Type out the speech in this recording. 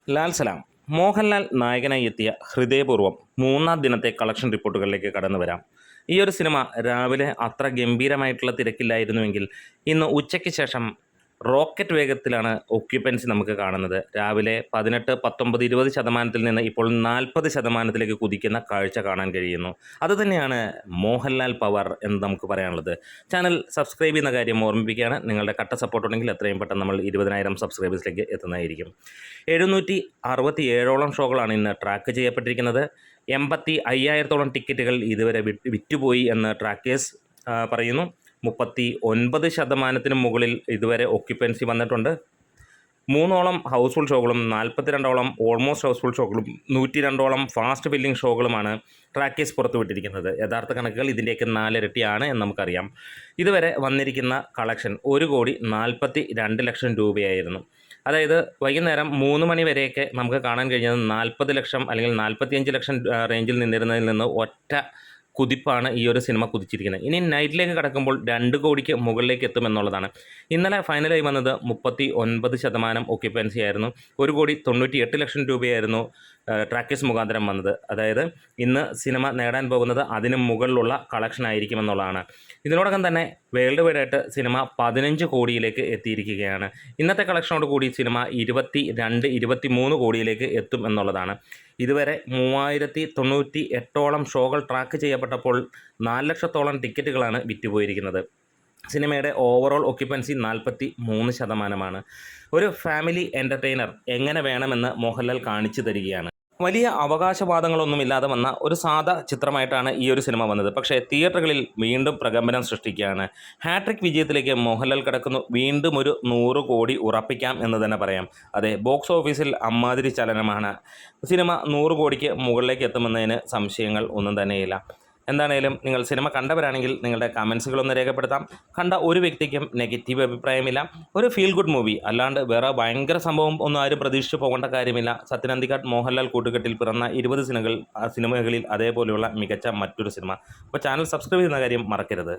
ലാൽ സലാം മോഹൻലാൽ നായകനായി എത്തിയ ഹൃദയപൂർവ്വം മൂന്നാം ദിനത്തെ കളക്ഷൻ റിപ്പോർട്ടുകളിലേക്ക് കടന്നു വരാം. ഈ ഒരു സിനിമ രാവിലെ അത്ര ഗംഭീരമായിട്ടുള്ള തിരക്കില്ലായിരുന്നുവെങ്കിൽ ഇന്ന് ഉച്ചയ്ക്ക് ശേഷം റോക്കറ്റ് വേഗത്തിലാണ് ഒക്യുപ്പൻസി നമുക്ക് കാണുന്നത്. രാവിലെ 18, 19, 20% നിന്ന് ഇപ്പോൾ 40% കുതിക്കുന്ന കാഴ്ച കാണാൻ കഴിയുന്നു. അതുതന്നെയാണ് മോഹൻലാൽ പവർ എന്ന് നമുക്ക് പറയാനുള്ളത്. ചാനൽ സബ്സ്ക്രൈബ് ചെയ്യുന്ന കാര്യം ഓർമ്മിപ്പിക്കുകയാണ്. നിങ്ങളുടെ കട്ട സപ്പോർട്ട് ഉണ്ടെങ്കിൽ എത്രയും പെട്ടെന്ന് നമ്മൾ 20,000 സബ്സ്ക്രൈബേഴ്സിലേക്ക് എത്തുന്നതായിരിക്കും. 767ഓളം ഷോകളാണ് ഇന്ന് ട്രാക്ക് ചെയ്യപ്പെട്ടിരിക്കുന്നത്. 85,000ഓളം ടിക്കറ്റുകൾ ഇതുവരെ വിറ്റുപോയി എന്ന് ട്രാക്കേഴ്സ് പറയുന്നു. 39% മുകളിൽ ഇതുവരെ ഒക്യുപ്പൻസി വന്നിട്ടുണ്ട്. 3ഓളം ഹൗസ്ഫുൾ ഷോകളും 42ഓളം ഓൾമോസ്റ്റ് ഹൗസ്ഫുൾ ഷോകളും 102ഓളം ഫാസ്റ്റ് ഫില്ലിംഗ് ഷോകളുമാണ് ട്രാക്കേഴ്സ് പുറത്തുവിട്ടിരിക്കുന്നത്. യഥാർത്ഥ കണക്കുകൾ ഇതിൻ്റെയൊക്കെ 4 ഇരട്ടിയാണ് എന്ന് നമുക്കറിയാം. ഇതുവരെ വന്നിരിക്കുന്ന കളക്ഷൻ 1,42 ലക്ഷം രൂപയായിരുന്നു. അതായത് വൈകുന്നേരം 3 മണി വരെയൊക്കെ നമുക്ക് കാണാൻ കഴിഞ്ഞത് 40 ലക്ഷം അല്ലെങ്കിൽ 45 ലക്ഷം റേഞ്ചിൽ നിന്നിരുന്നതിൽ നിന്ന് ഒറ്റ കുതിപ്പാണ് ഈ ഒരു സിനിമ കുതിച്ചിരിക്കുന്നത്. ഇനി നൈറ്റിലേക്ക് കടക്കുമ്പോൾ 2 കോടിക്ക് മുകളിലേക്ക് എത്തുമെന്നുള്ളതാണ്. ഇന്നലെ ഫൈനലായി വന്നത് 39% ഒക്യുപ്പൻസി ആയിരുന്നു. 1,98 ലക്ഷം രൂപയായിരുന്നു ട്രാക്കേഴ്സ് മുഖാന്തരം വന്നത്. അതായത് ഇന്ന് സിനിമ നേടാൻ പോകുന്നത് അതിന് മുകളിലുള്ള കളക്ഷൻ ആയിരിക്കുമെന്നുള്ളതാണ്. ഇതിനോടകം തന്നെ വേൾഡ് വൈഡായിട്ട് സിനിമ 15 കോടിയിലേക്ക് എത്തിയിരിക്കുകയാണ്. ഇന്നത്തെ കളക്ഷനോട് കൂടി സിനിമ 23 കോടിയിലേക്ക് എത്തും എന്നുള്ളതാണ്. ഇതുവരെ 3,098ഓളം ഷോകൾ ട്രാക്ക് ചെയ്യപ്പെട്ടപ്പോൾ 4 ലക്ഷത്തോളം ടിക്കറ്റുകളാണ് വിറ്റുപോയിരിക്കുന്നത്. സിനിമയുടെ ഓവറോൾ ഒക്യുപ്പൻസി 43%. ഒരു ഫാമിലി എൻ്റർടൈനർ എങ്ങനെ വേണമെന്ന് മോഹൻലാൽ കാണിച്ചു തരികയാണ്. വലിയ അവകാശവാദങ്ങളൊന്നുമില്ലാതെ വന്ന ഒരു സാധാ ചിത്രമായിട്ടാണ് ഈ ഒരു സിനിമ വന്നത്. പക്ഷേ തിയേറ്ററുകളിൽ വീണ്ടും പ്രകമ്പനം സൃഷ്ടിക്കുകയാണ്. ഹാട്രിക് വിജയത്തിലേക്ക് മോഹൻലാൽ കടക്കുന്നു. വീണ്ടും ഒരു 100 കോടി ഉറപ്പിക്കാം എന്ന് തന്നെ പറയാം. അതെ, ബോക്സ് ഓഫീസിൽ അമ്മാതിരി ചലനമാണ്. സിനിമ 100 കോടിക്ക് മുകളിലേക്ക് എത്തുമെന്നതിന് സംശയങ്ങൾ ഒന്നും തന്നെയില്ല. എന്താണേലും നിങ്ങൾ സിനിമ കണ്ടവരാണെങ്കിൽ നിങ്ങളുടെ കമൻസുകളൊന്ന് രേഖപ്പെടുത്താം. കണ്ട ഒരു വ്യക്തിക്കും നെഗറ്റീവ് അഭിപ്രായമില്ല. ഒരു ഫീൽ ഗുഡ് മൂവി, അല്ലാണ്ട് വേറെ ഭയങ്കര സംഭവം ഒന്നും ആരും പ്രതീക്ഷിച്ച് പോകേണ്ട കാര്യമില്ല. സത്യൻ അന്തിക്കാട് മോഹൻലാൽ കൂട്ടുകെട്ടിൽ പിറന്ന 20 സിനിമകളിൽ അതേപോലെയുള്ള മികച്ച മറ്റൊരു സിനിമ. അപ്പോൾ ചാനൽ സബ്സ്ക്രൈബ് ചെയ്യുന്ന കാര്യം മറക്കരുത്.